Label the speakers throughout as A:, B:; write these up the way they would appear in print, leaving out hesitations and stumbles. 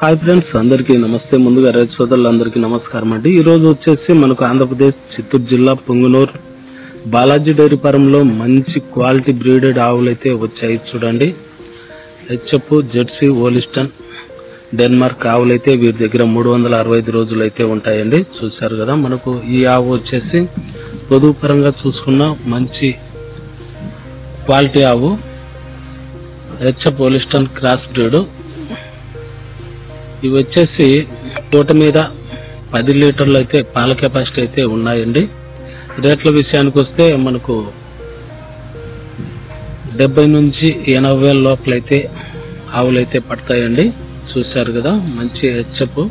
A: Hi friends, అందరికీ నమస్తే. ముందుగా రైతు సోదరులందరికీ నమస్కారం అండి. ఈ రోజు వచ్చేసి మనకు ఆంధ్రప్రదేశ్ చిత్తూరు జిల్లా పొంగునూరు బాలాజీ డైరీ ఫారంలో మంచి క్వాలిటీ బ్రీడెడ్ ఆవులు అయితే వచ్చాయి. చూడండి, హెచ్ఎఫ్, జెర్సీ, హోలిస్టన్, డెన్మార్క్ ఆవులు అయితే వీరి దగ్గర 365 రోజులు అయితే ఉంటాయండి. చూశారు కదా, మనకు ఈ ఆవు వచ్చేసి పొదుగు పరంగా చూసుకున్న మంచి క్వాలిటీ ఆవు, హెచ్ఎఫ్ హోలిస్టన్ క్రాస్ బ్రీడ్. ఇవి వచ్చేసి తోట మీద 10 లీటర్లు అయితే పాల కెపాసిటీ అయితే ఉన్నాయండి. రేట్ల విషయానికి వస్తే మనకు 70 నుంచి 80 వేల లోపలైతే ఆవులు అయితే పడతాయండి. చూశారు కదా, మంచి హెచ్ఎఫ్,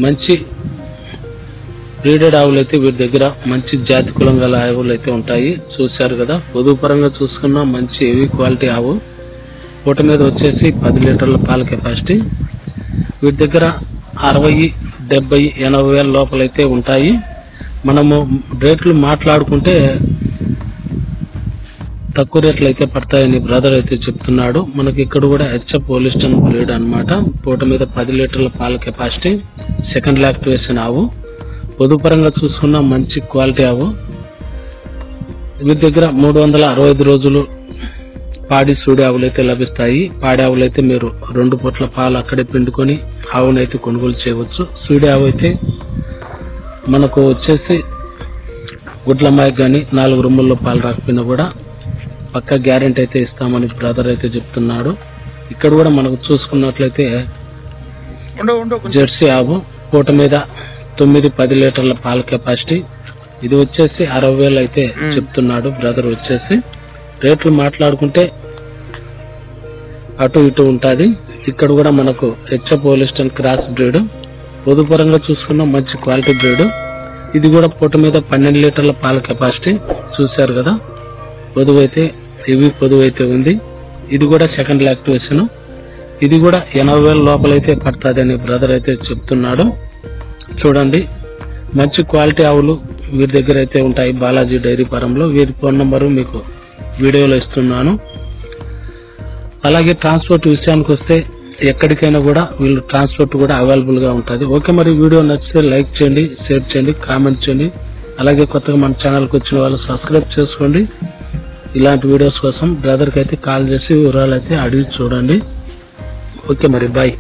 A: మంచి బ్రీడెడ్ ఆవులు అయితే వీరి దగ్గర మంచి జాతి కులం గల ఆవులు అయితే ఉంటాయి. చూశారు కదా, పొదుగు పరంగా చూసుకున్న మంచి హెవీ క్వాలిటీ ఆవు. పూట మీద వచ్చేసి 10 లీటర్ల పాల కెపాసిటీ. వీటి దగ్గర 60, 70, 80 వేల లోపలైతే ఉంటాయి. మనము రేట్లు మాట్లాడుకుంటే తక్కువ రేట్లు అయితే పడతాయని బ్రదర్ అయితే చెప్తున్నాడు. మనకి ఇక్కడ కూడా హెచ్ఎఫ్ హోలిస్టన్ బ్రీడ్ అన్నమాట. పూట మీద 10 లీటర్ల పాల కెపాసిటీ, సెకండ్ లాక్టివేషన్ ఆవు. పొదుపరంగా చూసుకున్న మంచి క్వాలిటీ ఆవు. వీటి దగ్గర 365 రోజులు పాడి సూడి ఆవులు అయితే లభిస్తాయి. పాడి ఆవులు అయితే మీరు 2 పూట్ల పాలు అక్కడే పిండుకొని ఆవునైతే కొనుగోలు చేయవచ్చు. సూడి ఆవు అయితే మనకు వచ్చేసి గుడ్లమ్మాయికి కానీ 4 రూముల్లో పాలు రాకపోయినా కూడా పక్కా గ్యారెంటీ అయితే ఇస్తామని బ్రదర్ అయితే చెప్తున్నాడు. ఇక్కడ కూడా మనకు చూసుకున్నట్లయితే జెర్సీ ఆవు, పూట మీద 9-10 లీటర్ల పాల కెపాసిటీ. ఇది వచ్చేసి 60 వేలు అయితే చెప్తున్నాడు బ్రదర్. వచ్చేసి రేట్లు మాట్లాడుకుంటే అటు ఇటు ఉంటుంది. ఇక్కడ కూడా మనకు హెచ్ఎఫ్ హోలిస్టన్ క్రాస్ బ్రీడ్, పొదుపరంగా చూసుకున్న మంచి క్వాలిటీ బ్రీడ్. ఇది కూడా పూట మీద 12 లీటర్ల పాల కెపాసిటీ. చూశారు కదా, పొదువు అయితే హెవీ పొదువు అయితే ఉంది. ఇది కూడా సెకండ్ లాక్టివేషన్. ఇది కూడా 80 వేల లోపలైతే పడుతుంది అని బ్రదర్ అయితే చెప్తున్నాడు. చూడండి, మంచి క్వాలిటీ ఆవులు వీరి దగ్గర అయితే ఉంటాయి బాలాజీ డైరీ ఫారంలో. వీరి ఫోన్ నంబరు మీకు వీడియోలో ఇస్తున్నాను. అలాగే ట్రాన్స్పోర్ట్ విషయానికి వస్తే ఎక్కడికైనా కూడా వీళ్ళు ట్రాన్స్పోర్ట్ కూడా అవైలబుల్ గా ఉంటుంది. ఓకే, మరి వీడియో నచ్చితే లైక్ చేయండి, షేర్ చేయండి, కామెంట్ చేయండి. అలాగే కొత్తగా మన ఛానల్కి వచ్చిన వాళ్ళు సబ్స్క్రైబ్ చేసుకోండి. ఇలాంటి వీడియోస్ కోసం బ్రదర్కి అయితే కాల్ చేసి వివరాలు అయితే అడిగి చూడండి. ఓకే, మరి బాయ్.